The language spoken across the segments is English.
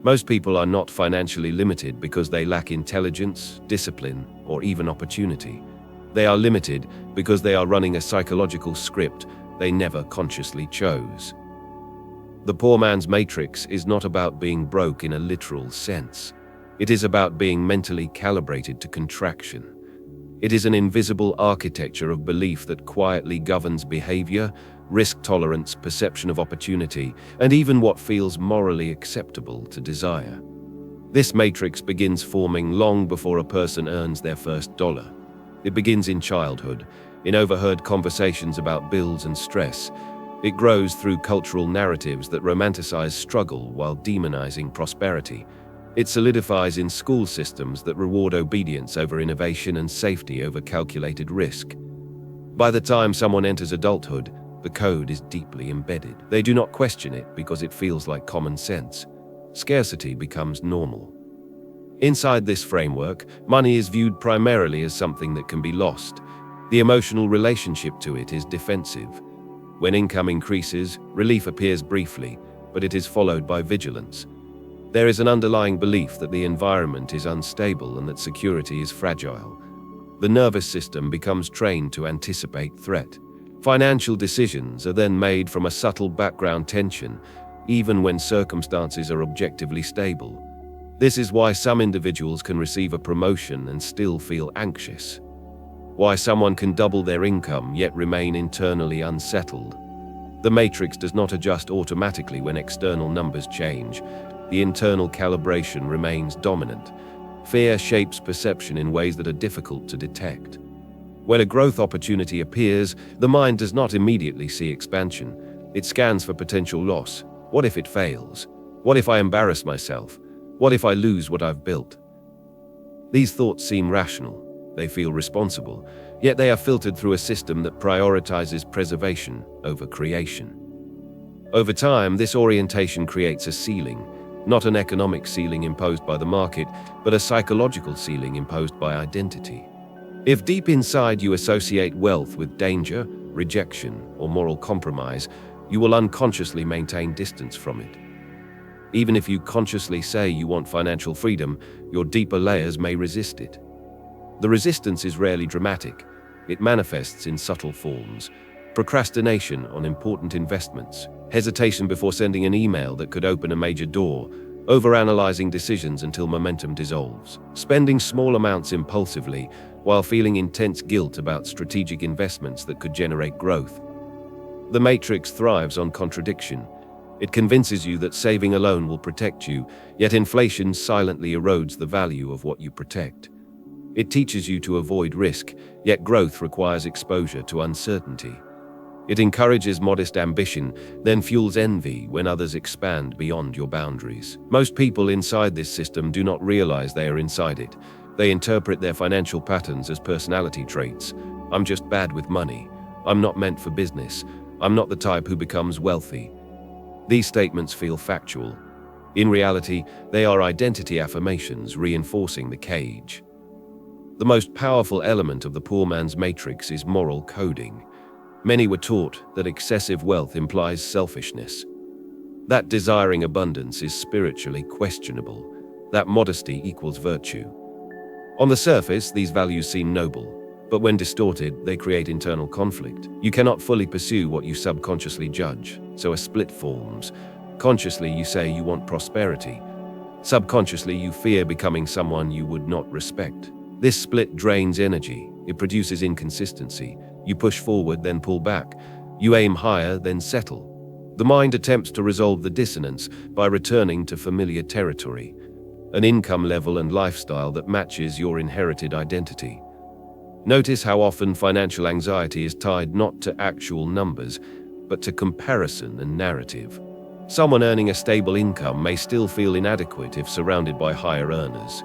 Most people are not financially limited because they lack intelligence, discipline, or even opportunity. They are limited because they are running a psychological script they never consciously chose. The poor man's matrix is not about being broke in a literal sense. It is about being mentally calibrated to contraction. It is an invisible architecture of belief that quietly governs behavior, risk tolerance, perception of opportunity, and even what feels morally acceptable to desire. This matrix begins forming long before a person earns their first dollar. It begins in childhood, in overheard conversations about bills and stress. It grows through cultural narratives that romanticize struggle while demonizing prosperity. It solidifies in school systems that reward obedience over innovation and safety over calculated risk. By the time someone enters adulthood, the code is deeply embedded. They do not question it because it feels like common sense. Scarcity becomes normal. Inside this framework, money is viewed primarily as something that can be lost. The emotional relationship to it is defensive. When income increases, relief appears briefly, but it is followed by vigilance. There is an underlying belief that the environment is unstable and that security is fragile. The nervous system becomes trained to anticipate threat. Financial decisions are then made from a subtle background tension, even when circumstances are objectively stable. This is why some individuals can receive a promotion and still feel anxious. Why someone can double their income yet remain internally unsettled. The matrix does not adjust automatically when external numbers change. The internal calibration remains dominant. Fear shapes perception in ways that are difficult to detect. When a growth opportunity appears, the mind does not immediately see expansion. It scans for potential loss. What if it fails? What if I embarrass myself? What if I lose what I've built? These thoughts seem rational. They feel responsible, yet they are filtered through a system that prioritizes preservation over creation. Over time, this orientation creates a ceiling, not an economic ceiling imposed by the market, but a psychological ceiling imposed by identity. If deep inside you associate wealth with danger, rejection, or moral compromise, you will unconsciously maintain distance from it. Even if you consciously say you want financial freedom, your deeper layers may resist it. The resistance is rarely dramatic. It manifests in subtle forms. Procrastination on important investments, hesitation before sending an email that could open a major door, overanalyzing decisions until momentum dissolves, spending small amounts impulsively while feeling intense guilt about strategic investments that could generate growth. The matrix thrives on contradiction. It convinces you that saving alone will protect you, yet inflation silently erodes the value of what you protect. It teaches you to avoid risk, yet growth requires exposure to uncertainty. It encourages modest ambition, then fuels envy when others expand beyond your boundaries. Most people inside this system do not realize they are inside it. They interpret their financial patterns as personality traits. I'm just bad with money. I'm not meant for business. I'm not the type who becomes wealthy. These statements feel factual. In reality, they are identity affirmations reinforcing the cage. The most powerful element of the poor man's matrix is moral coding. Many were taught that excessive wealth implies selfishness, that desiring abundance is spiritually questionable, that modesty equals virtue. On the surface, these values seem noble, but when distorted, they create internal conflict. You cannot fully pursue what you subconsciously judge, so a split forms. Consciously, you say you want prosperity. Subconsciously, you fear becoming someone you would not respect. This split drains energy. It produces inconsistency. You push forward, then pull back. You aim higher, then settle. The mind attempts to resolve the dissonance by returning to familiar territory, an income level and lifestyle that matches your inherited identity. Notice how often financial anxiety is tied not to actual numbers, but to comparison and narrative. Someone earning a stable income may still feel inadequate if surrounded by higher earners.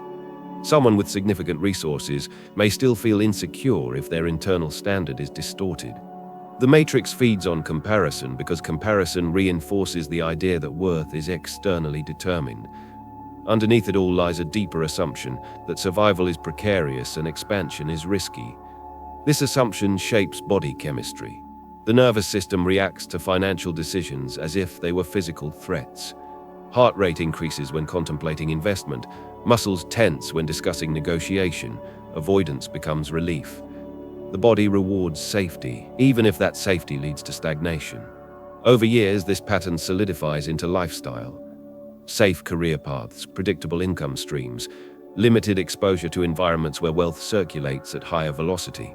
Someone with significant resources may still feel insecure if their internal standard is distorted. The matrix feeds on comparison because comparison reinforces the idea that worth is externally determined. Underneath it all lies a deeper assumption that survival is precarious and expansion is risky. This assumption shapes body chemistry. The nervous system reacts to financial decisions as if they were physical threats. Heart rate increases when contemplating investment. Muscles tense when discussing negotiation. Avoidance becomes relief. The body rewards safety, even if that safety leads to stagnation. Over years, this pattern solidifies into lifestyle. Safe career paths, predictable income streams, limited exposure to environments where wealth circulates at higher velocity.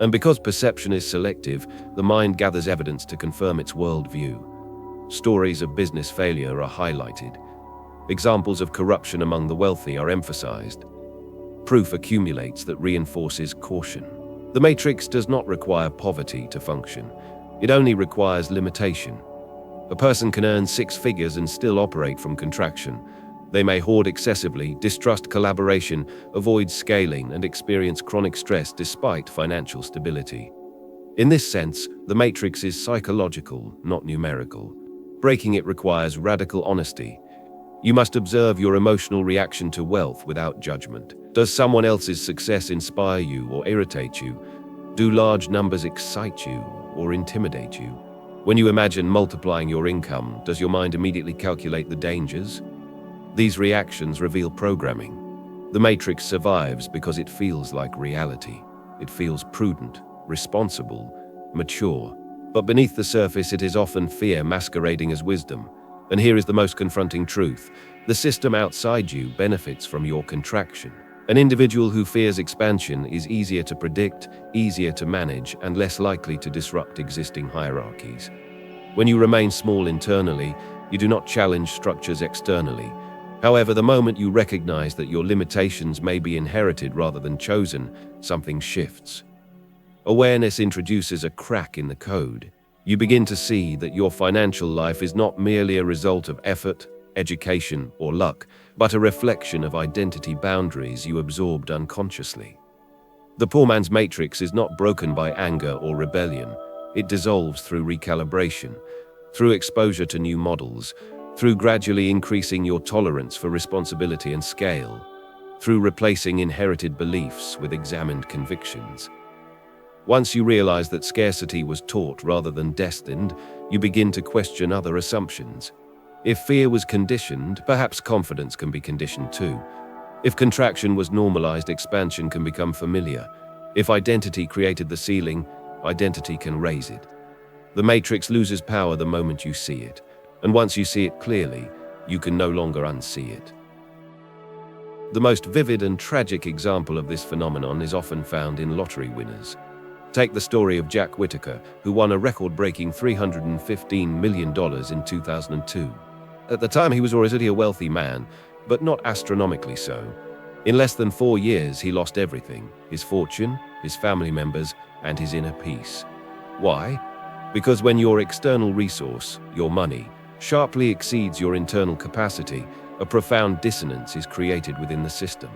And because perception is selective, the mind gathers evidence to confirm its worldview. Stories of business failure are highlighted. Examples of corruption among the wealthy are emphasized. Proof accumulates that reinforces caution. The matrix does not require poverty to function. It only requires limitation. A person can earn six figures and still operate from contraction. They may hoard excessively, distrust collaboration, avoid scaling, and experience chronic stress despite financial stability. In this sense, the matrix is psychological, not numerical. Breaking it requires radical honesty. You must observe your emotional reaction to wealth without judgment. Does someone else's success inspire you or irritate you? Do large numbers excite you or intimidate you? When you imagine multiplying your income, does your mind immediately calculate the dangers? These reactions reveal programming. The matrix survives because it feels like reality. It feels prudent, responsible, mature. But beneath the surface, it is often fear masquerading as wisdom. And here is the most confronting truth. The system outside you benefits from your contraction. An individual who fears expansion is easier to predict, easier to manage, and less likely to disrupt existing hierarchies. When you remain small internally, you do not challenge structures externally. However, the moment you recognize that your limitations may be inherited rather than chosen, something shifts. Awareness introduces a crack in the code. You begin to see that your financial life is not merely a result of effort, education, or luck, but a reflection of identity boundaries you absorbed unconsciously. The poor man's matrix is not broken by anger or rebellion. It dissolves through recalibration, through exposure to new models, through gradually increasing your tolerance for responsibility and scale, through replacing inherited beliefs with examined convictions. Once you realize that scarcity was taught rather than destined, you begin to question other assumptions. If fear was conditioned, perhaps confidence can be conditioned too. If contraction was normalized, expansion can become familiar. If identity created the ceiling, identity can raise it. The matrix loses power the moment you see it. And once you see it clearly, you can no longer unsee it. The most vivid and tragic example of this phenomenon is often found in lottery winners. Take the story of Jack Whittaker, who won a record-breaking $315 million in 2002. At the time, he was already a wealthy man, but not astronomically so. In less than 4 years, he lost everything: his fortune, his family members, and his inner peace. Why? Because when your external resource, your money, sharply exceeds your internal capacity, a profound dissonance is created within the system.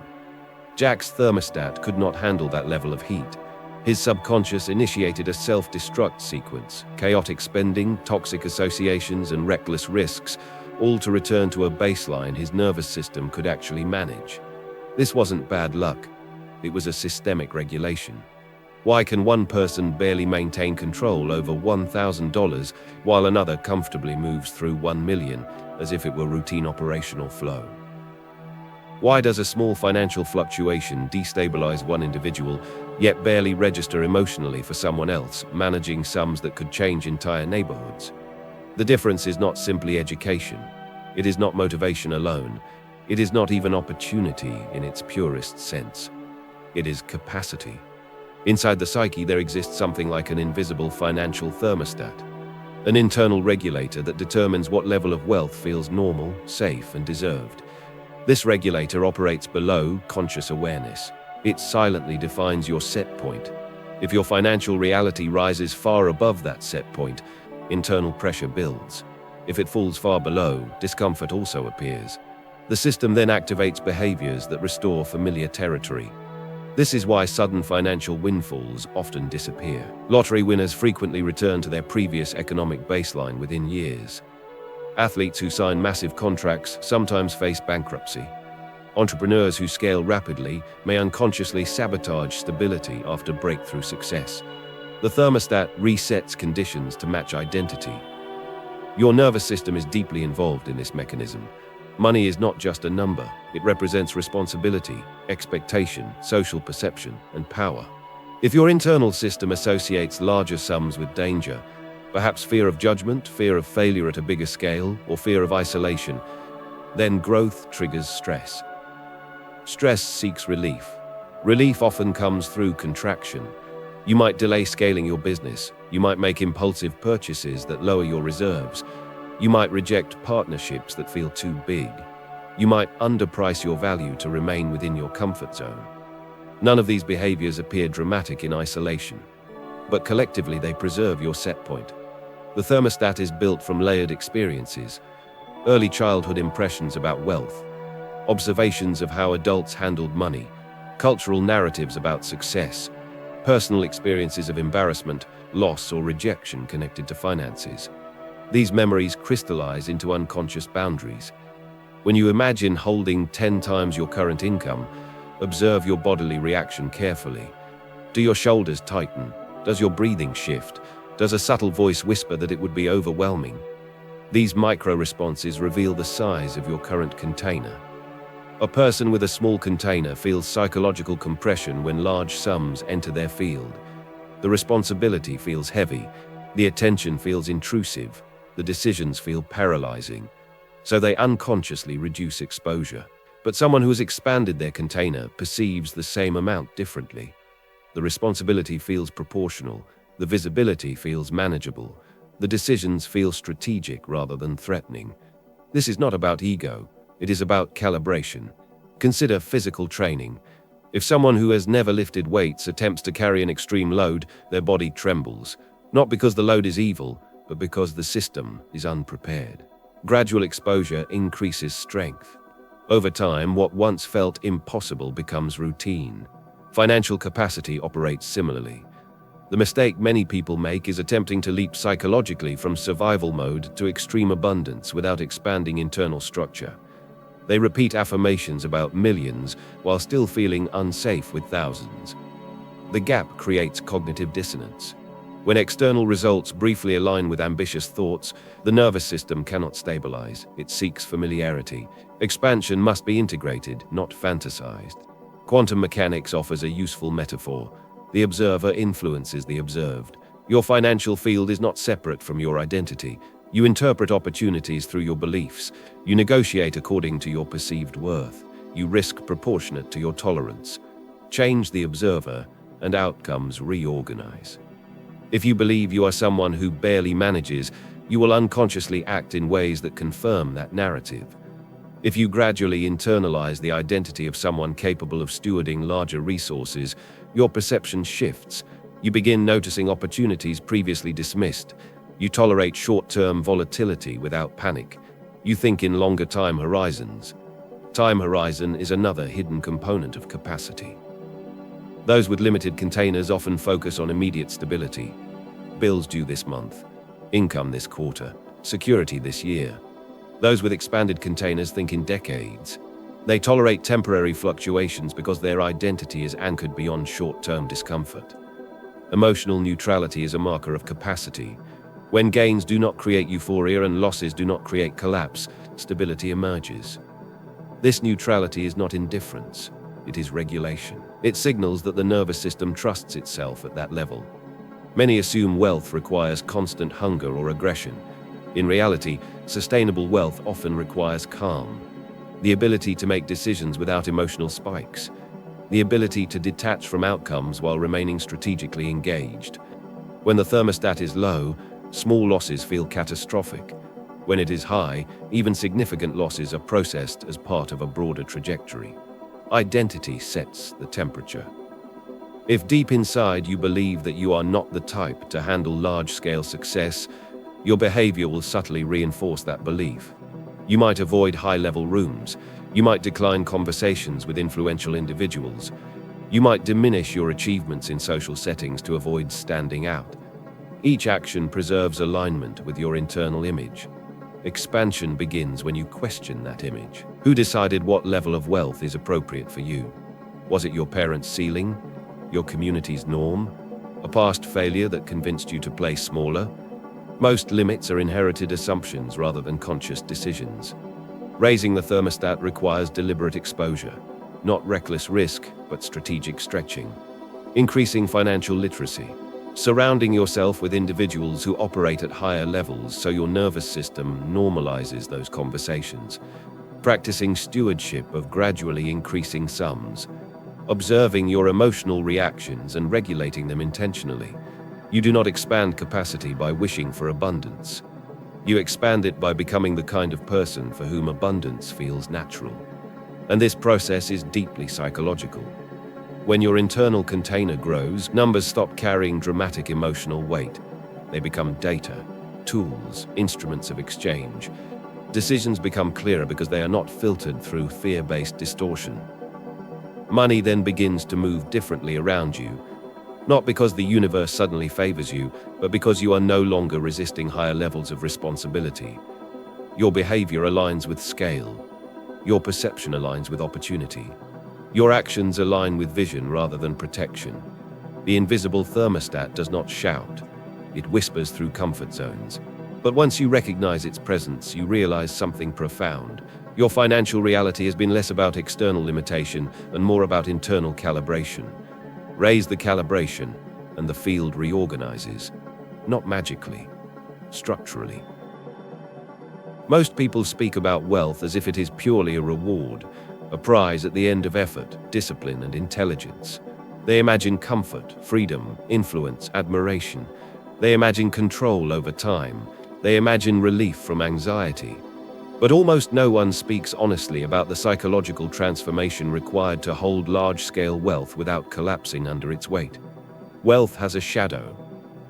Jack's thermostat could not handle that level of heat. His subconscious initiated a self-destruct sequence: chaotic spending, toxic associations, and reckless risks, all to return to a baseline his nervous system could actually manage. This wasn't bad luck. It was a systemic regulation. Why can one person barely maintain control over $1,000 while another comfortably moves through 1 million as if it were routine operational flow? Why does a small financial fluctuation destabilize one individual, yet barely register emotionally for someone else, managing sums that could change entire neighborhoods? The difference is not simply education. It is not motivation alone. It is not even opportunity in its purest sense. It is capacity. Inside the psyche, there exists something like an invisible financial thermostat, an internal regulator that determines what level of wealth feels normal, safe, and deserved. This regulator operates below conscious awareness. It silently defines your set point. If your financial reality rises far above that set point, internal pressure builds. If it falls far below, discomfort also appears. The system then activates behaviors that restore familiar territory. This is why sudden financial windfalls often disappear. Lottery winners frequently return to their previous economic baseline within years. Athletes who sign massive contracts sometimes face bankruptcy. Entrepreneurs who scale rapidly may unconsciously sabotage stability after breakthrough success. The thermostat resets conditions to match identity. Your nervous system is deeply involved in this mechanism. Money is not just a number. It represents responsibility, expectation, social perception, and power. If your internal system associates larger sums with danger, perhaps fear of judgment, fear of failure at a bigger scale, or fear of isolation, then growth triggers stress. Stress seeks relief. Relief often comes through contraction. You might delay scaling your business. You might make impulsive purchases that lower your reserves. You might reject partnerships that feel too big. You might underprice your value to remain within your comfort zone. None of these behaviors appear dramatic in isolation, but collectively they preserve your set point. The thermostat is built from layered experiences, early childhood impressions about wealth, observations of how adults handled money, cultural narratives about success, personal experiences of embarrassment, loss, or rejection connected to finances. These memories crystallize into unconscious boundaries. When you imagine holding 10 times your current income, observe your bodily reaction carefully. Do your shoulders tighten? Does your breathing shift? Does a subtle voice whisper that it would be overwhelming? These micro-responses reveal the size of your current container. A person with a small container feels psychological compression when large sums enter their field. The responsibility feels heavy, the attention feels intrusive, the decisions feel paralyzing. So they unconsciously reduce exposure. But someone who has expanded their container perceives the same amount differently. The responsibility feels proportional, the visibility feels manageable, the decisions feel strategic rather than threatening. This is not about ego, it is about calibration. Consider physical training. If someone who has never lifted weights attempts to carry an extreme load, their body trembles, not because the load is evil, but because the system is unprepared. Gradual exposure increases strength. Over time, what once felt impossible becomes routine. Financial capacity operates similarly. The mistake many people make is attempting to leap psychologically from survival mode to extreme abundance without expanding internal structure. They repeat affirmations about millions while still feeling unsafe with thousands. The gap creates cognitive dissonance. When external results briefly align with ambitious thoughts, the nervous system cannot stabilize. It seeks familiarity. Expansion must be integrated, not fantasized. Quantum mechanics offers a useful metaphor. The observer influences the observed. Your financial field is not separate from your identity. You interpret opportunities through your beliefs. You negotiate according to your perceived worth. You risk proportionate to your tolerance. Change the observer, and outcomes reorganize. If you believe you are someone who barely manages, you will unconsciously act in ways that confirm that narrative. If you gradually internalize the identity of someone capable of stewarding larger resources, your perception shifts. You begin noticing opportunities previously dismissed. You tolerate short-term volatility without panic. You think in longer time horizons. Time horizon is another hidden component of capacity. Those with limited containers often focus on immediate stability. Bills due this month, income this quarter, security this year. Those with expanded containers think in decades. They tolerate temporary fluctuations because their identity is anchored beyond short-term discomfort. Emotional neutrality is a marker of capacity. When gains do not create euphoria and losses do not create collapse, stability emerges. This neutrality is not indifference, it is regulation. It signals that the nervous system trusts itself at that level. Many assume wealth requires constant hunger or aggression. In reality, sustainable wealth often requires calm. The ability to make decisions without emotional spikes. The ability to detach from outcomes while remaining strategically engaged. When the thermostat is low, small losses feel catastrophic. When it is high, even significant losses are processed as part of a broader trajectory. Identity sets the temperature. If deep inside you believe that you are not the type to handle large-scale success, your behavior will subtly reinforce that belief. You might avoid high-level rooms. You might decline conversations with influential individuals. You might diminish your achievements in social settings to avoid standing out. Each action preserves alignment with your internal image. Expansion begins when you question that image. Who decided what level of wealth is appropriate for you? Was it your parents' ceiling? Your community's norm? A past failure that convinced you to play smaller? Most limits are inherited assumptions rather than conscious decisions. Raising the thermostat requires deliberate exposure, not reckless risk, but strategic stretching. Increasing financial literacy. Surrounding yourself with individuals who operate at higher levels so your nervous system normalizes those conversations. Practicing stewardship of gradually increasing sums. Observing your emotional reactions and regulating them intentionally. You do not expand capacity by wishing for abundance. You expand it by becoming the kind of person for whom abundance feels natural. And this process is deeply psychological. When your internal container grows, numbers stop carrying dramatic emotional weight. They become data, tools, instruments of exchange. Decisions become clearer because they are not filtered through fear-based distortion. Money then begins to move differently around you, not because the universe suddenly favors you, but because you are no longer resisting higher levels of responsibility. Your behavior aligns with scale. Your perception aligns with opportunity. Your actions align with vision rather than protection. The invisible thermostat does not shout. It whispers through comfort zones. But once you recognize its presence, you realize something profound. Your financial reality has been less about external limitation and more about internal calibration. Raise the calibration, and the field reorganizes. Not magically, structurally. Most people speak about wealth as if it is purely a reward, a prize at the end of effort, discipline, and intelligence. They imagine comfort, freedom, influence, admiration. They imagine control over time. They imagine relief from anxiety. But almost no one speaks honestly about the psychological transformation required to hold large-scale wealth without collapsing under its weight. Wealth has a shadow.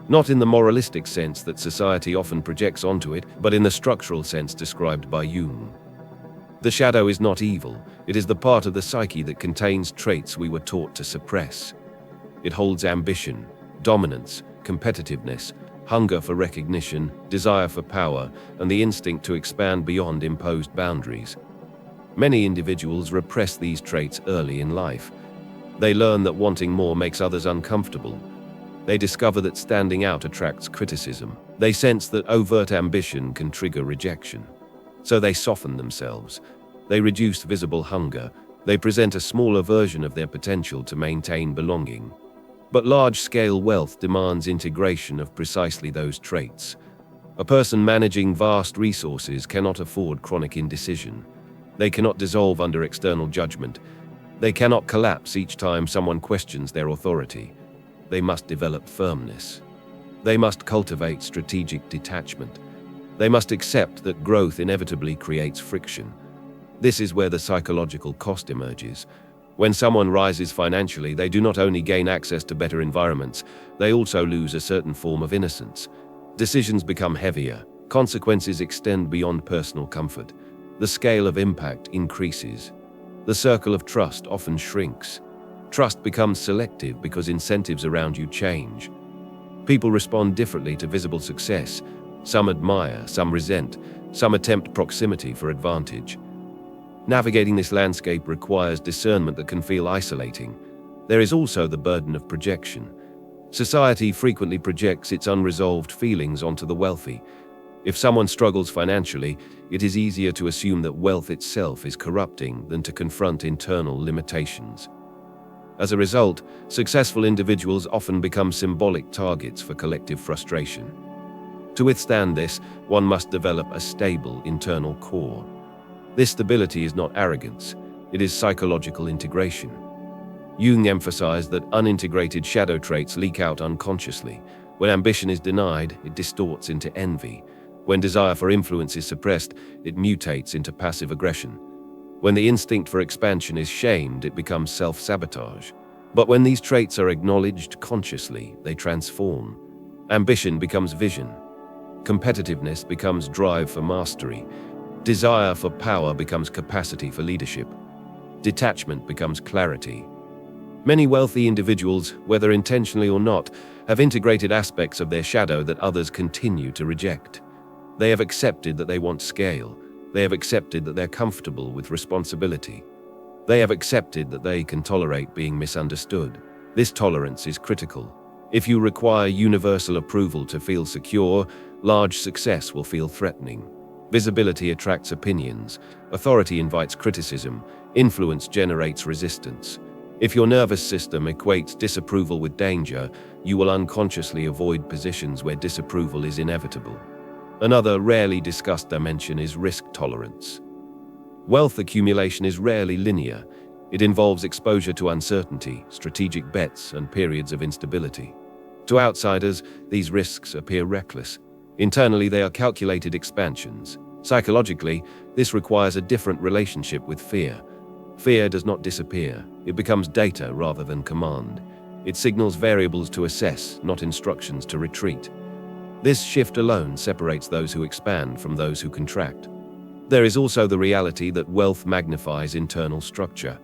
Not in the moralistic sense that society often projects onto it, but in the structural sense described by Jung. The shadow is not evil. It is the part of the psyche that contains traits we were taught to suppress. It holds ambition, dominance, competitiveness, hunger for recognition, desire for power, and the instinct to expand beyond imposed boundaries. Many individuals repress these traits early in life. They learn that wanting more makes others uncomfortable. They discover that standing out attracts criticism. They sense that overt ambition can trigger rejection. So they soften themselves. They reduce visible hunger. They present a smaller version of their potential to maintain belonging. But large-scale wealth demands integration of precisely those traits. A person managing vast resources cannot afford chronic indecision. They cannot dissolve under external judgment. They cannot collapse each time someone questions their authority. They must develop firmness. They must cultivate strategic detachment. They must accept that growth inevitably creates friction. This is where the psychological cost emerges. When someone rises financially, they do not only gain access to better environments, they also lose a certain form of innocence. Decisions become heavier. Consequences extend beyond personal comfort. The scale of impact increases. The circle of trust often shrinks. Trust becomes selective because incentives around you change. People respond differently to visible success. Some admire, some resent, some attempt proximity for advantage. Navigating this landscape requires discernment that can feel isolating. There is also the burden of projection. Society frequently projects its unresolved feelings onto the wealthy. If someone struggles financially, it is easier to assume that wealth itself is corrupting than to confront internal limitations. As a result, successful individuals often become symbolic targets for collective frustration. To withstand this, one must develop a stable internal core. This stability is not arrogance, it is psychological integration. Jung emphasized that unintegrated shadow traits leak out unconsciously. When ambition is denied, it distorts into envy. When desire for influence is suppressed, it mutates into passive aggression. When the instinct for expansion is shamed, it becomes self-sabotage. But when these traits are acknowledged consciously, they transform. Ambition becomes vision. Competitiveness becomes drive for mastery. Desire for power becomes capacity for leadership. Detachment becomes clarity. Many wealthy individuals, whether intentionally or not, have integrated aspects of their shadow that others continue to reject. They have accepted that they want scale. They have accepted that they're comfortable with responsibility. They have accepted that they can tolerate being misunderstood. This tolerance is critical. If you require universal approval to feel secure, large success will feel threatening. Visibility attracts opinions, authority invites criticism, influence generates resistance. If your nervous system equates disapproval with danger, you will unconsciously avoid positions where disapproval is inevitable. Another rarely discussed dimension is risk tolerance. Wealth accumulation is rarely linear. It involves exposure to uncertainty, strategic bets, and periods of instability. To outsiders, these risks appear reckless. Internally, they are calculated expansions. Psychologically, this requires a different relationship with fear. Fear does not disappear. It becomes data rather than command. It signals variables to assess, not instructions to retreat. This shift alone separates those who expand from those who contract. There is also the reality that wealth magnifies internal structure.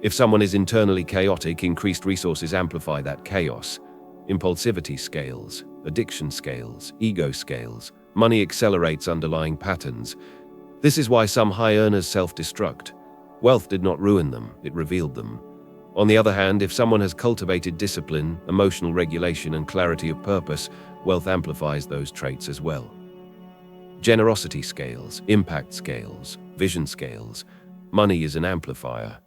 If someone is internally chaotic, increased resources amplify that chaos. Impulsivity scales, addiction scales, ego scales. Money accelerates underlying patterns. This is why some high earners self-destruct. Wealth did not ruin them, it revealed them. On the other hand, if someone has cultivated discipline, emotional regulation, and clarity of purpose, wealth amplifies those traits as well. Generosity scales, impact scales, vision scales. Money is an amplifier.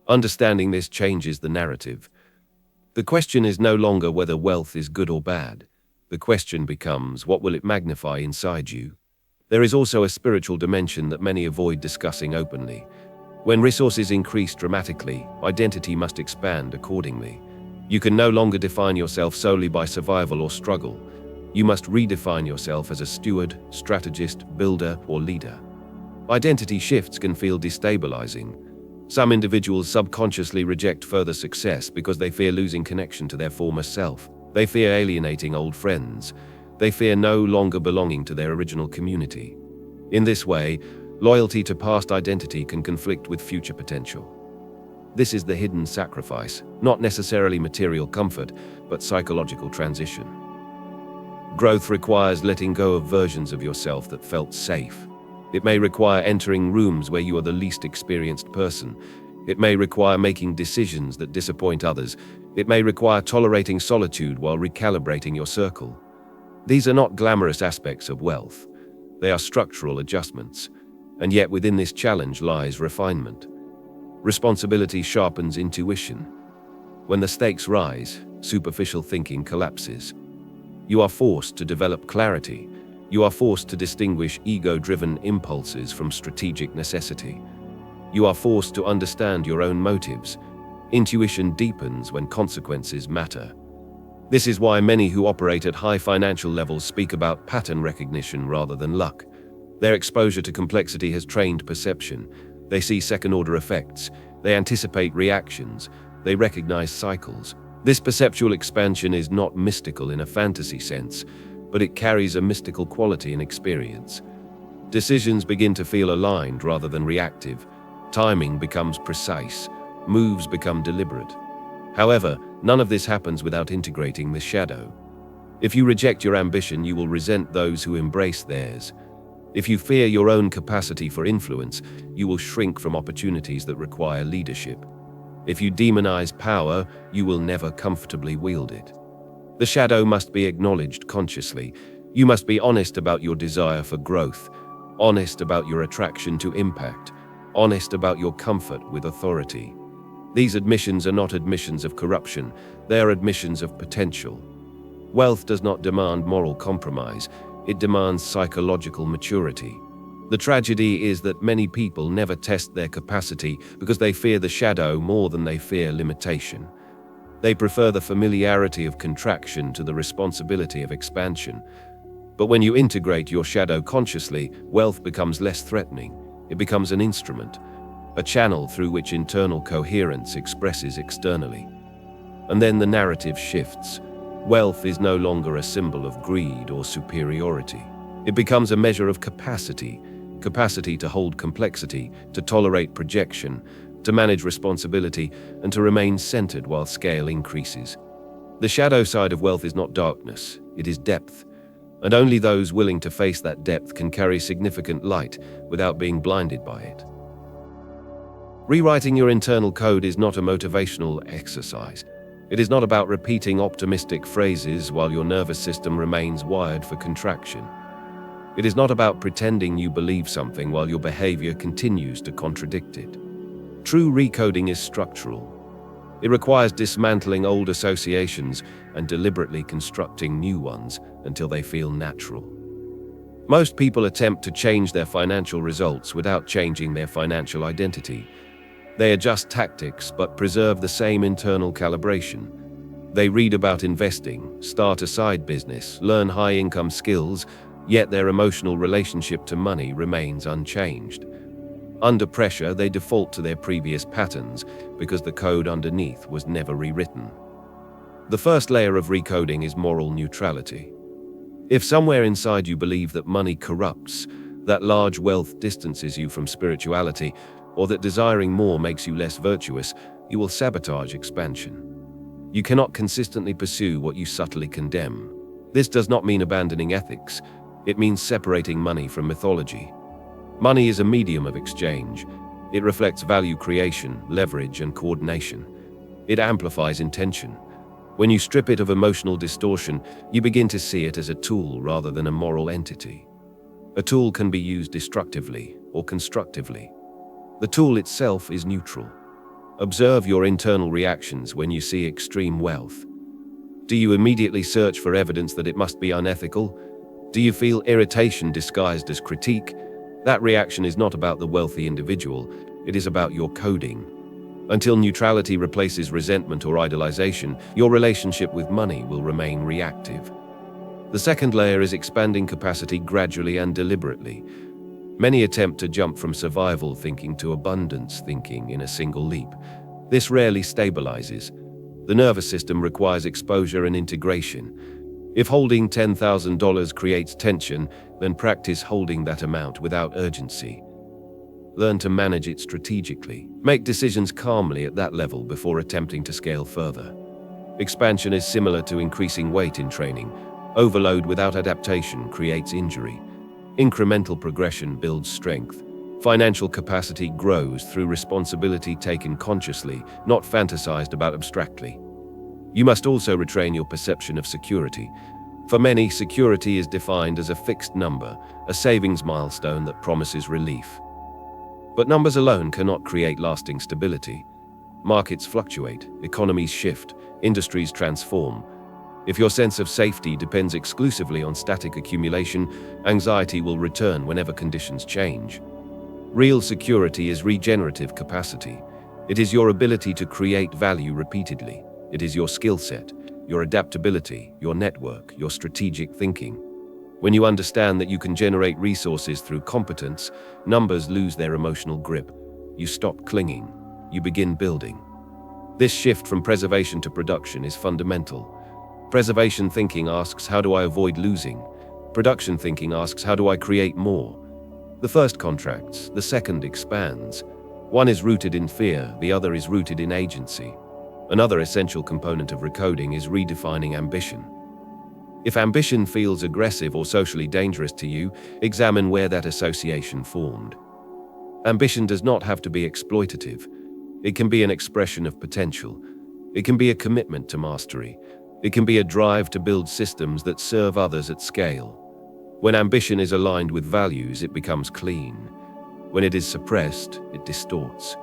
Understanding this changes the narrative. The question is no longer whether wealth is good or bad. The question becomes, what will it magnify inside you? There is also a spiritual dimension that many avoid discussing openly. When resources increase dramatically, identity must expand accordingly. You can no longer define yourself solely by survival or struggle. You must redefine yourself as a steward, strategist, builder, or leader. Identity shifts can feel destabilizing. Some individuals subconsciously reject further success because they fear losing connection to their former self. They fear alienating old friends. They fear no longer belonging to their original community. In this way, loyalty to past identity can conflict with future potential. This is the hidden sacrifice, not necessarily material comfort, but psychological transition. Growth requires letting go of versions of yourself that felt safe. It may require entering rooms where you are the least experienced person. It may require making decisions that disappoint others. It may require tolerating solitude while recalibrating your circle. These are not glamorous aspects of wealth. They are structural adjustments. And yet within this challenge lies refinement. Responsibility sharpens intuition. When the stakes rise, superficial thinking collapses. You are forced to develop clarity. You are forced to distinguish ego-driven impulses from strategic necessity. You are forced to understand your own motives. Intuition deepens when consequences matter. This is why many who operate at high financial levels speak about pattern recognition rather than luck. Their exposure to complexity has trained perception. They see second-order effects. They anticipate reactions. They recognize cycles. This perceptual expansion is not mystical in a fantasy sense, but it carries a mystical quality in experience. Decisions begin to feel aligned rather than reactive. Timing becomes precise. Moves become deliberate. However, none of this happens without integrating the shadow. If you reject your ambition, you will resent those who embrace theirs. If you fear your own capacity for influence, you will shrink from opportunities that require leadership. If you demonize power, you will never comfortably wield it. The shadow must be acknowledged consciously. You must be honest about your desire for growth, honest about your attraction to impact, honest about your comfort with authority. These admissions are not admissions of corruption, they are admissions of potential. Wealth does not demand moral compromise, it demands psychological maturity. The tragedy is that many people never test their capacity because they fear the shadow more than they fear limitation. They prefer the familiarity of contraction to the responsibility of expansion. But when you integrate your shadow consciously, wealth becomes less threatening. It becomes an instrument, a channel through which internal coherence expresses externally. And then the narrative shifts. Wealth is no longer a symbol of greed or superiority. It becomes a measure of capacity to hold complexity, to tolerate projection, to manage responsibility, and to remain centered while scale increases. The shadow side of wealth is not darkness, it is depth. And only those willing to face that depth can carry significant light without being blinded by it. Rewriting your internal code is not a motivational exercise. It is not about repeating optimistic phrases while your nervous system remains wired for contraction. It is not about pretending you believe something while your behavior continues to contradict it. True recoding is structural. It requires dismantling old associations and deliberately constructing new ones until they feel natural. Most people attempt to change their financial results without changing their financial identity. They adjust tactics but preserve the same internal calibration. They read about investing, start a side business, learn high-income skills, yet their emotional relationship to money remains unchanged. Under pressure, they default to their previous patterns because the code underneath was never rewritten. The first layer of recoding is moral neutrality. If somewhere inside you believe that money corrupts, that large wealth distances you from spirituality, or that desiring more makes you less virtuous, you will sabotage expansion. You cannot consistently pursue what you subtly condemn. This does not mean abandoning ethics. It means separating money from mythology. Money is a medium of exchange. It reflects value creation, leverage, and coordination. It amplifies intention. When you strip it of emotional distortion, you begin to see it as a tool rather than a moral entity. A tool can be used destructively or constructively. The tool itself is neutral. Observe your internal reactions when you see extreme wealth. Do you immediately search for evidence that it must be unethical? Do you feel irritation disguised as critique? That reaction is not about the wealthy individual, it is about your coding. Until neutrality replaces resentment or idolization, your relationship with money will remain reactive. The second layer is expanding capacity gradually and deliberately. Many attempt to jump from survival thinking to abundance thinking in a single leap. This rarely stabilizes. The nervous system requires exposure and integration. If holding $10,000 creates tension, then practice holding that amount without urgency. Learn to manage it strategically. Make decisions calmly at that level before attempting to scale further. Expansion is similar to increasing weight in training. Overload without adaptation creates injury. Incremental progression builds strength. Financial capacity grows through responsibility taken consciously, not fantasized about abstractly. You must also retrain your perception of security. For many, security is defined as a fixed number, a savings milestone that promises relief. But numbers alone cannot create lasting stability. Markets fluctuate, economies shift, industries transform. If your sense of safety depends exclusively on static accumulation, anxiety will return whenever conditions change. Real security is regenerative capacity. It is your ability to create value repeatedly. It is your skill set, your adaptability, your network, your strategic thinking. When you understand that you can generate resources through competence, numbers lose their emotional grip. You stop clinging. You begin building. This shift from preservation to production is fundamental. Preservation thinking asks, how do I avoid losing? Production thinking asks, how do I create more? The first contracts, the second expands. One is rooted in fear, the other is rooted in agency. Another essential component of recoding is redefining ambition. If ambition feels aggressive or socially dangerous to you, examine where that association formed. Ambition does not have to be exploitative. It can be an expression of potential. It can be a commitment to mastery. It can be a drive to build systems that serve others at scale. When ambition is aligned with values, it becomes clean. When it is suppressed, it distorts.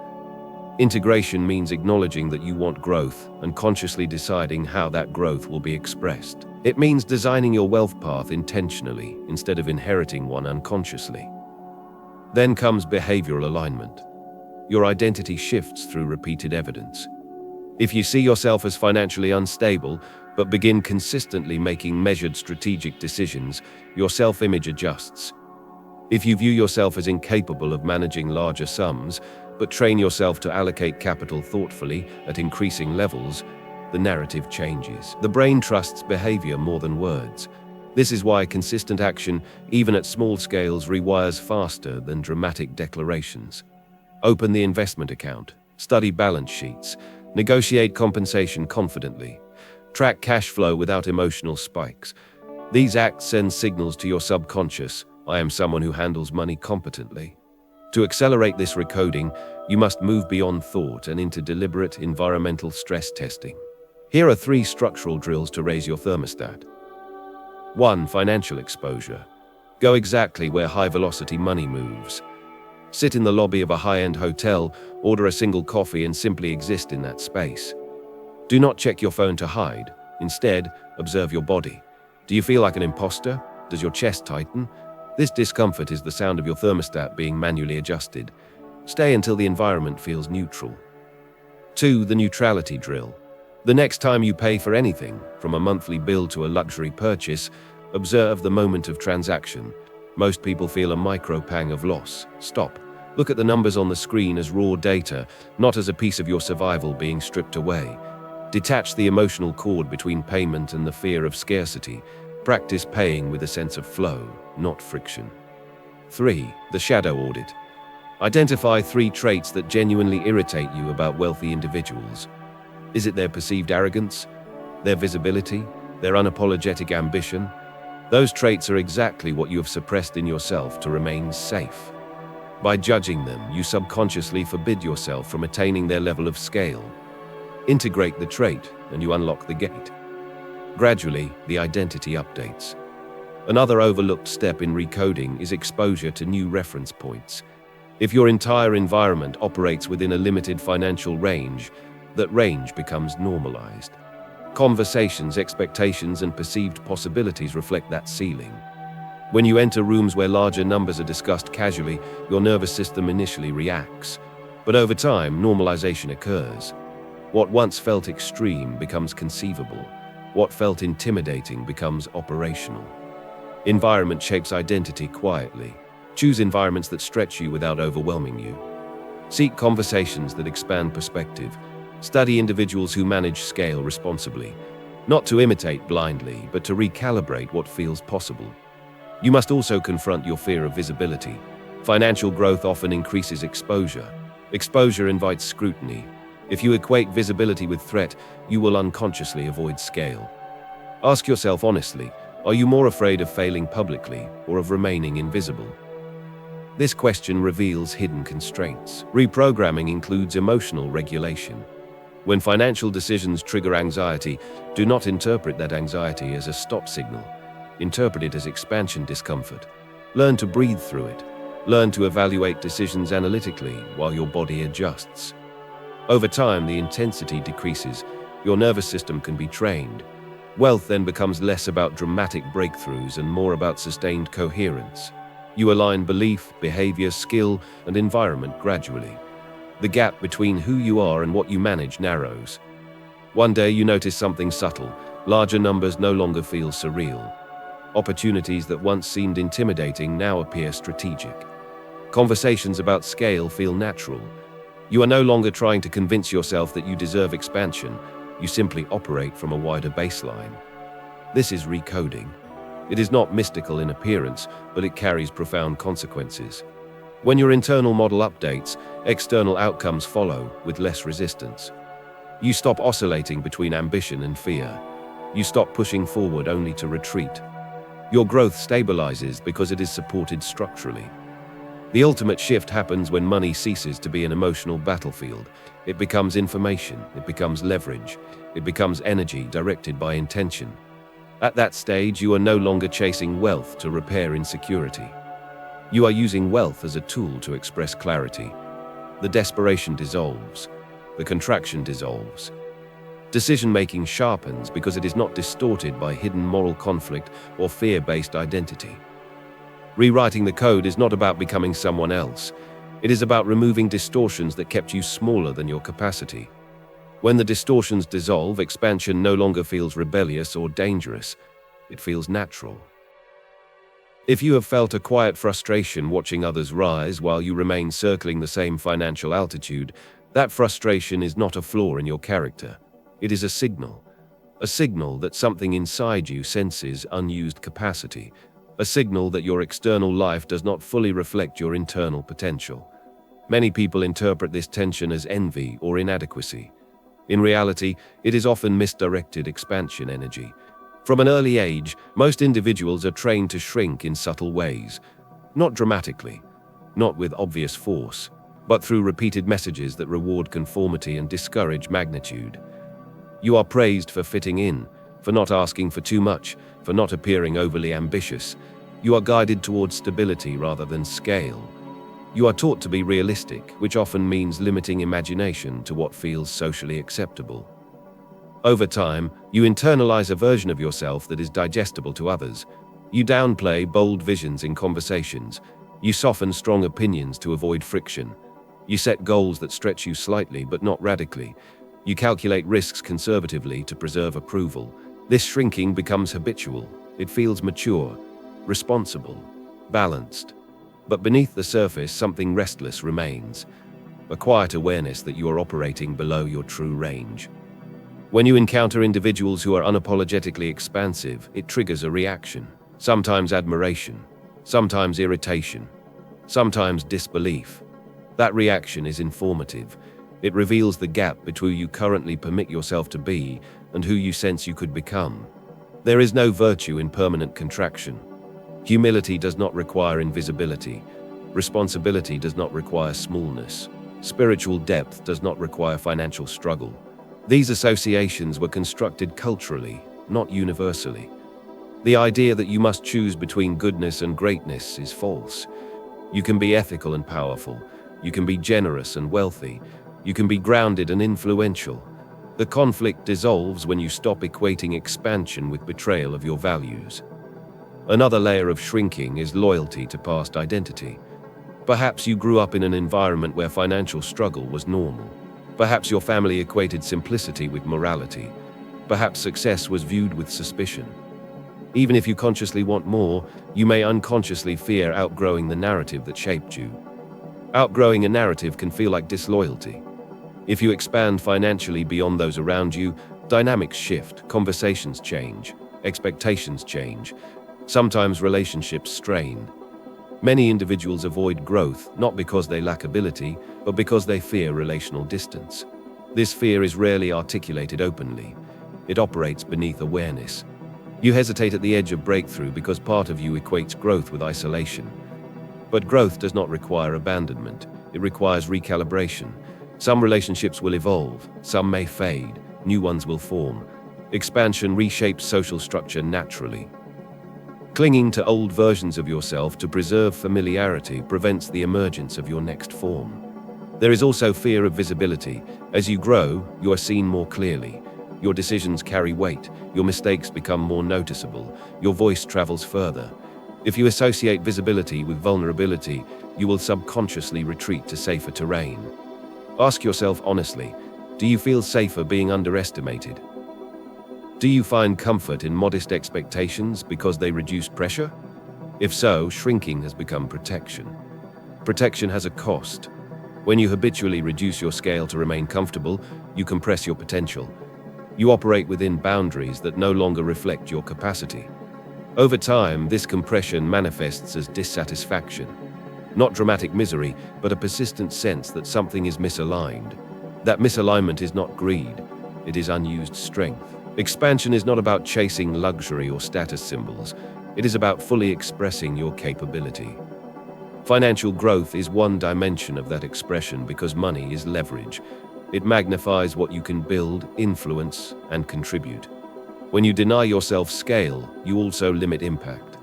Integration means acknowledging that you want growth and consciously deciding how that growth will be expressed. It means designing your wealth path intentionally instead of inheriting one unconsciously. Then comes behavioral alignment. Your identity shifts through repeated evidence. If you see yourself as financially unstable, but begin consistently making measured strategic decisions, your self-image adjusts. If you view yourself as incapable of managing larger sums, but train yourself to allocate capital thoughtfully at increasing levels, the narrative changes. The brain trusts behavior more than words. This is why consistent action, even at small scales, rewires faster than dramatic declarations. Open the investment account, study balance sheets, negotiate compensation confidently, track cash flow without emotional spikes. These acts send signals to your subconscious, I am someone who handles money competently. To accelerate this recoding, you must move beyond thought and into deliberate environmental stress testing. Here are 3 structural drills to raise your thermostat. 1. Financial exposure. Go exactly where high-velocity money moves. Sit in the lobby of a high-end hotel, order a single coffee, and simply exist in that space. Do not check your phone to hide. Instead, observe your body. Do you feel like an imposter? Does your chest tighten? This discomfort is the sound of your thermostat being manually adjusted. Stay until the environment feels neutral. 2. The neutrality drill. The next time you pay for anything, from a monthly bill to a luxury purchase, observe the moment of transaction. Most people feel a micro pang of loss. Stop. Look at the numbers on the screen as raw data, not as a piece of your survival being stripped away. Detach the emotional cord between payment and the fear of scarcity. Practice paying with a sense of flow, not friction. 3. The shadow audit. Identify 3 traits that genuinely irritate you about wealthy individuals. Is it their perceived arrogance? Their visibility? Their unapologetic ambition? Those traits are exactly what you have suppressed in yourself to remain safe. By judging them, you subconsciously forbid yourself from attaining their level of scale. Integrate the trait, and you unlock the gate. Gradually, the identity updates. Another overlooked step in recoding is exposure to new reference points. If your entire environment operates within a limited financial range, that range becomes normalized. Conversations, expectations, and perceived possibilities reflect that ceiling. When you enter rooms where larger numbers are discussed casually, your nervous system initially reacts. But over time, normalization occurs. What once felt extreme becomes conceivable. What felt intimidating becomes operational. Environment shapes identity quietly. Choose environments that stretch you without overwhelming you. Seek conversations that expand perspective. Study individuals who manage scale responsibly, not to imitate blindly, but to recalibrate what feels possible. You must also confront your fear of visibility. Financial growth often increases exposure. Exposure invites scrutiny. If you equate visibility with threat, you will unconsciously avoid scale. Ask yourself honestly, are you more afraid of failing publicly or of remaining invisible? This question reveals hidden constraints. Reprogramming includes emotional regulation. When financial decisions trigger anxiety, do not interpret that anxiety as a stop signal. Interpret it as expansion discomfort. Learn to breathe through it. Learn to evaluate decisions analytically while your body adjusts. Over time, the intensity decreases. Your nervous system can be trained. Wealth then becomes less about dramatic breakthroughs and more about sustained coherence. You align belief, behavior, skill, and environment gradually. The gap between who you are and what you manage narrows. One day you notice something subtle. Larger numbers no longer feel surreal. Opportunities that once seemed intimidating now appear strategic. Conversations about scale feel natural. You are no longer trying to convince yourself that you deserve expansion. You simply operate from a wider baseline. This is recoding. It is not mystical in appearance, but it carries profound consequences. When your internal model updates, external outcomes follow with less resistance. You stop oscillating between ambition and fear. You stop pushing forward only to retreat. Your growth stabilizes because it is supported structurally. The ultimate shift happens when money ceases to be an emotional battlefield. It becomes information, it becomes leverage, it becomes energy directed by intention. At that stage, you are no longer chasing wealth to repair insecurity. You are using wealth as a tool to express clarity. The desperation dissolves. The contraction dissolves. Decision-making sharpens because it is not distorted by hidden moral conflict or fear-based identity. Rewriting the code is not about becoming someone else. It is about removing distortions that kept you smaller than your capacity. When the distortions dissolve, expansion no longer feels rebellious or dangerous. It feels natural. If you have felt a quiet frustration watching others rise while you remain circling the same financial altitude, that frustration is not a flaw in your character. It is a signal that something inside you senses unused capacity, a signal that your external life does not fully reflect your internal potential. Many people interpret this tension as envy or inadequacy. In reality, it is often misdirected expansion energy. From an early age, most individuals are trained to shrink in subtle ways, not dramatically, not with obvious force, but through repeated messages that reward conformity and discourage magnitude. You are praised for fitting in, for not asking for too much, for not appearing overly ambitious. You are guided towards stability rather than scale. You are taught to be realistic, which often means limiting imagination to what feels socially acceptable. Over time, you internalize a version of yourself that is digestible to others. You downplay bold visions in conversations. You soften strong opinions to avoid friction. You set goals that stretch you slightly but not radically. You calculate risks conservatively to preserve approval. This shrinking becomes habitual. It feels mature, responsible, balanced. But beneath the surface, something restless remains. A quiet awareness that you are operating below your true range. When you encounter individuals who are unapologetically expansive, it triggers a reaction. Sometimes admiration, sometimes irritation, sometimes disbelief. That reaction is informative. It reveals the gap between who you currently permit yourself to be and who you sense you could become. There is no virtue in permanent contraction. Humility does not require invisibility. Responsibility does not require smallness. Spiritual depth does not require financial struggle. These associations were constructed culturally, not universally. The idea that you must choose between goodness and greatness is false. You can be ethical and powerful. You can be generous and wealthy. You can be grounded and influential. The conflict dissolves when you stop equating expansion with betrayal of your values. Another layer of shrinking is loyalty to past identity. Perhaps you grew up in an environment where financial struggle was normal. Perhaps your family equated simplicity with morality. Perhaps success was viewed with suspicion. Even if you consciously want more, you may unconsciously fear outgrowing the narrative that shaped you. Outgrowing a narrative can feel like disloyalty. If you expand financially beyond those around you, dynamics shift, conversations change, expectations change. Sometimes relationships strain. Many individuals avoid growth, not because they lack ability, but because they fear relational distance. This fear is rarely articulated openly. It operates beneath awareness. You hesitate at the edge of breakthrough because part of you equates growth with isolation. But growth does not require abandonment. It requires recalibration. Some relationships will evolve, some may fade, new ones will form. Expansion reshapes social structure naturally. Clinging to old versions of yourself to preserve familiarity prevents the emergence of your next form. There is also fear of visibility. As you grow, you are seen more clearly. Your decisions carry weight, your mistakes become more noticeable, your voice travels further. If you associate visibility with vulnerability, you will subconsciously retreat to safer terrain. Ask yourself honestly, do you feel safer being underestimated? Do you find comfort in modest expectations because they reduce pressure? If so, shrinking has become protection. Protection has a cost. When you habitually reduce your scale to remain comfortable, you compress your potential. You operate within boundaries that no longer reflect your capacity. Over time, this compression manifests as dissatisfaction. Not dramatic misery, but a persistent sense that something is misaligned. That misalignment is not greed, it is unused strength. Expansion is not about chasing luxury or status symbols. It is about fully expressing your capability. Financial growth is one dimension of that expression because money is leverage. It magnifies what you can build, influence, and contribute. When you deny yourself scale, you also limit impact.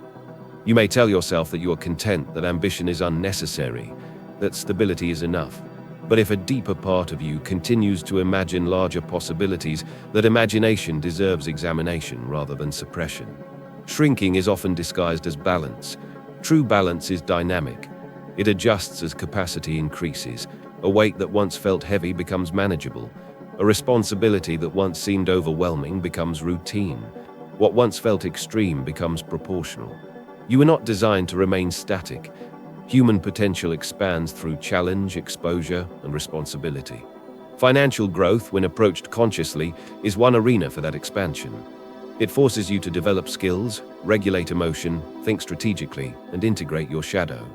You may tell yourself that you are content, that ambition is unnecessary, that stability is enough. But if a deeper part of you continues to imagine larger possibilities, that imagination deserves examination rather than suppression. Shrinking is often disguised as balance. True balance is dynamic. It adjusts as capacity increases. A weight that once felt heavy becomes manageable. A responsibility that once seemed overwhelming becomes routine. What once felt extreme becomes proportional. You are not designed to remain static. Human potential expands through challenge, exposure, and responsibility. Financial growth, when approached consciously, is one arena for that expansion. It forces you to develop skills, regulate emotion, think strategically, and integrate your shadow.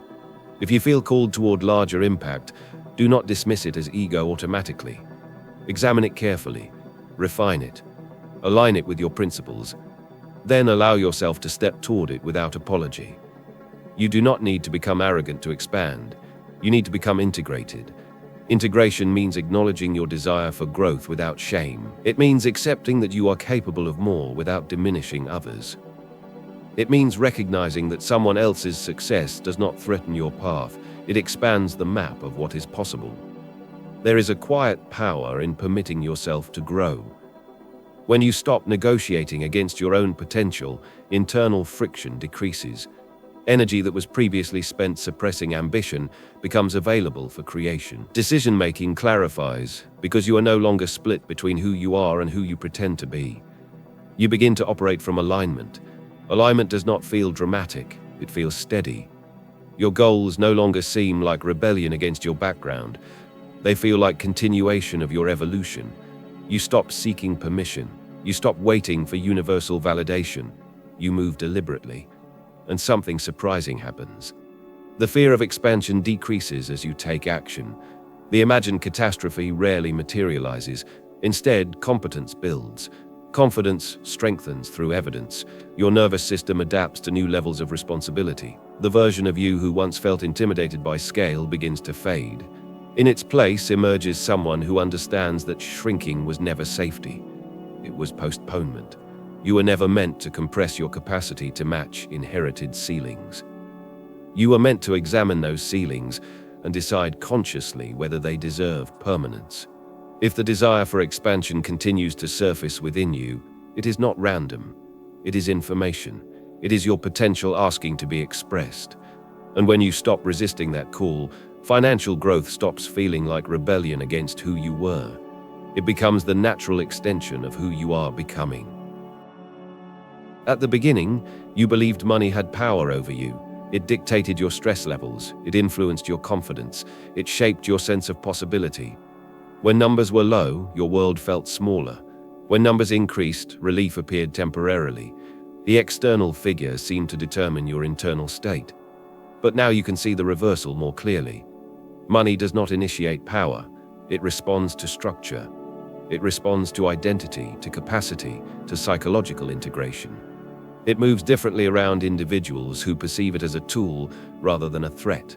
If you feel called toward larger impact, do not dismiss it as ego automatically. Examine it carefully, refine it, align it with your principles, then allow yourself to step toward it without apology. You do not need to become arrogant to expand. You need to become integrated. Integration means acknowledging your desire for growth without shame. It means accepting that you are capable of more without diminishing others. It means recognizing that someone else's success does not threaten your path. It expands the map of what is possible. There is a quiet power in permitting yourself to grow. When you stop negotiating against your own potential, internal friction decreases. Energy that was previously spent suppressing ambition becomes available for creation. Decision-making clarifies because you are no longer split between who you are and who you pretend to be. You begin to operate from alignment. Alignment does not feel dramatic, it feels steady. Your goals no longer seem like rebellion against your background. They feel like continuation of your evolution. You stop seeking permission. You stop waiting for universal validation. You move deliberately. And something surprising happens. The fear of expansion decreases as you take action. The imagined catastrophe rarely materializes. Instead, competence builds. Confidence strengthens through evidence. Your nervous system adapts to new levels of responsibility. The version of you who once felt intimidated by scale begins to fade. In its place emerges someone who understands that shrinking was never safety. It was postponement. You were never meant to compress your capacity to match inherited ceilings. You were meant to examine those ceilings and decide consciously whether they deserve permanence. If the desire for expansion continues to surface within you, it is not random. It is information. It is your potential asking to be expressed. And when you stop resisting that call, financial growth stops feeling like rebellion against who you were. It becomes the natural extension of who you are becoming. At the beginning, you believed money had power over you. It dictated your stress levels. It influenced your confidence. It shaped your sense of possibility. When numbers were low, your world felt smaller. When numbers increased, relief appeared temporarily. The external figure seemed to determine your internal state. But now you can see the reversal more clearly. Money does not initiate power. It responds to structure. It responds to identity, to capacity, to psychological integration. It moves differently around individuals who perceive it as a tool rather than a threat.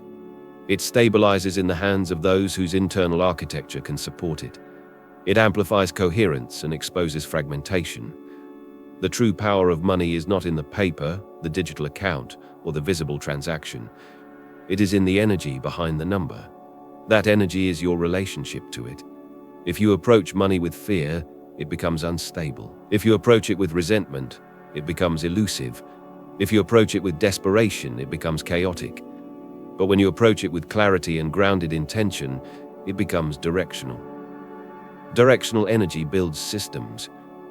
It stabilizes in the hands of those whose internal architecture can support it. It amplifies coherence and exposes fragmentation. The true power of money is not in the paper, the digital account, or the visible transaction. It is in the energy behind the number. That energy is your relationship to it. If you approach money with fear, it becomes unstable. If you approach it with resentment, it becomes elusive. If you approach it with desperation, it becomes chaotic. But when you approach it with clarity and grounded intention, it becomes directional. Directional energy builds systems.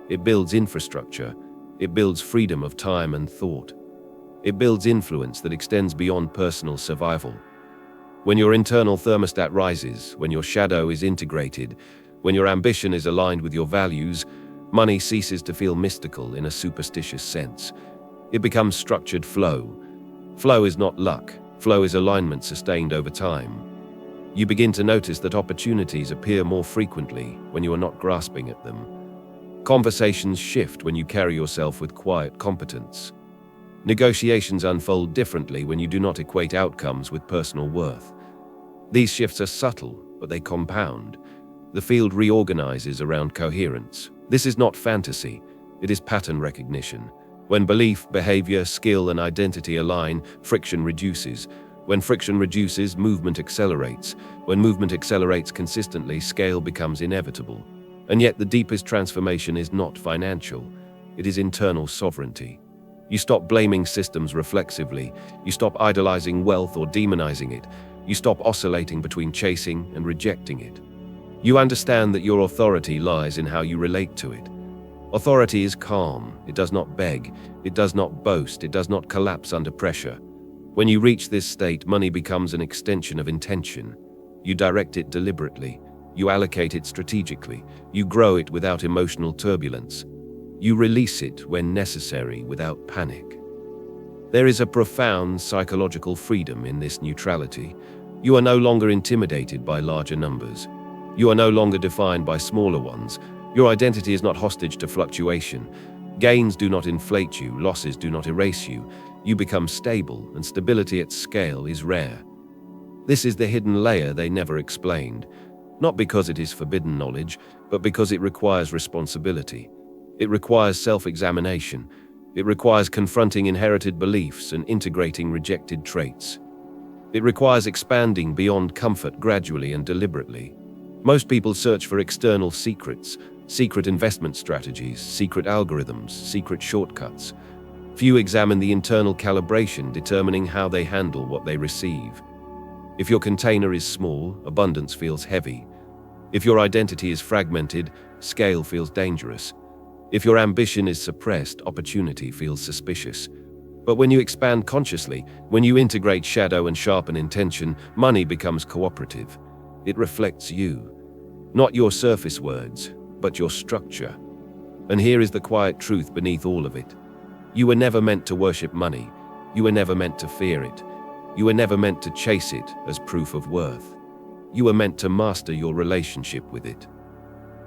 It builds infrastructure. It builds freedom of time and thought. It builds influence that extends beyond personal survival. When your internal thermostat rises, when your shadow is integrated, when your ambition is aligned with your values, money ceases to feel mystical in a superstitious sense. It becomes structured flow. Flow is not luck. Flow is alignment sustained over time. You begin to notice that opportunities appear more frequently when you are not grasping at them. Conversations shift when you carry yourself with quiet competence. Negotiations unfold differently when you do not equate outcomes with personal worth. These shifts are subtle, but they compound. The field reorganizes around coherence. This is not fantasy, it is pattern recognition. When belief, behavior, skill, and identity align, friction reduces. When friction reduces, movement accelerates. When movement accelerates consistently, scale becomes inevitable. And yet the deepest transformation is not financial. It is internal sovereignty. You stop blaming systems reflexively. You stop idolizing wealth or demonizing it. You stop oscillating between chasing and rejecting it. You understand that your authority lies in how you relate to it. Authority is calm. It does not beg. It does not boast. It does not collapse under pressure. When you reach this state, money becomes an extension of intention. You direct it deliberately. You allocate it strategically. You grow it without emotional turbulence. You release it when necessary without panic. There is a profound psychological freedom in this neutrality. You are no longer intimidated by larger numbers. You are no longer defined by smaller ones. Your identity is not hostage to fluctuation. Gains do not inflate you, losses do not erase you. You become stable, and stability at scale is rare. This is the hidden layer they never explained, not because it is forbidden knowledge, but because it requires responsibility. It requires self-examination. It requires confronting inherited beliefs and integrating rejected traits. It requires expanding beyond comfort gradually and deliberately. Most people search for external secrets, secret investment strategies, secret algorithms, secret shortcuts. Few examine the internal calibration determining how they handle what they receive. If your container is small, abundance feels heavy. If your identity is fragmented, scale feels dangerous. If your ambition is suppressed, opportunity feels suspicious. But when you expand consciously, when you integrate shadow and sharpen intention, money becomes cooperative. It reflects you. Not your surface words, but your structure. And here is the quiet truth beneath all of it. You were never meant to worship money. You were never meant to fear it. You were never meant to chase it as proof of worth. You were meant to master your relationship with it.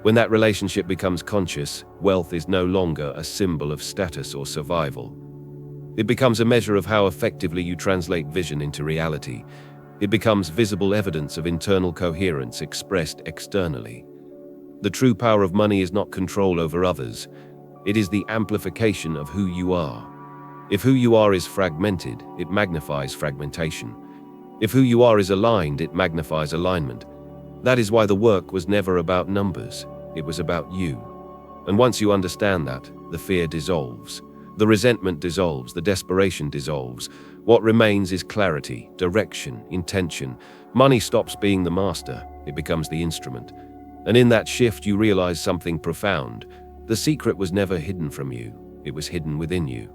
When that relationship becomes conscious, wealth is no longer a symbol of status or survival. It becomes a measure of how effectively you translate vision into reality. It becomes visible evidence of internal coherence expressed externally. The true power of money is not control over others. It is the amplification of who you are. If who you are is fragmented, it magnifies fragmentation. If who you are is aligned, it magnifies alignment. That is why the work was never about numbers. It was about you. And once you understand that, the fear dissolves. The resentment dissolves, the desperation dissolves. What remains is clarity, direction, intention. Money stops being the master, it becomes the instrument. And in that shift you realize something profound. The secret was never hidden from you, it was hidden within you.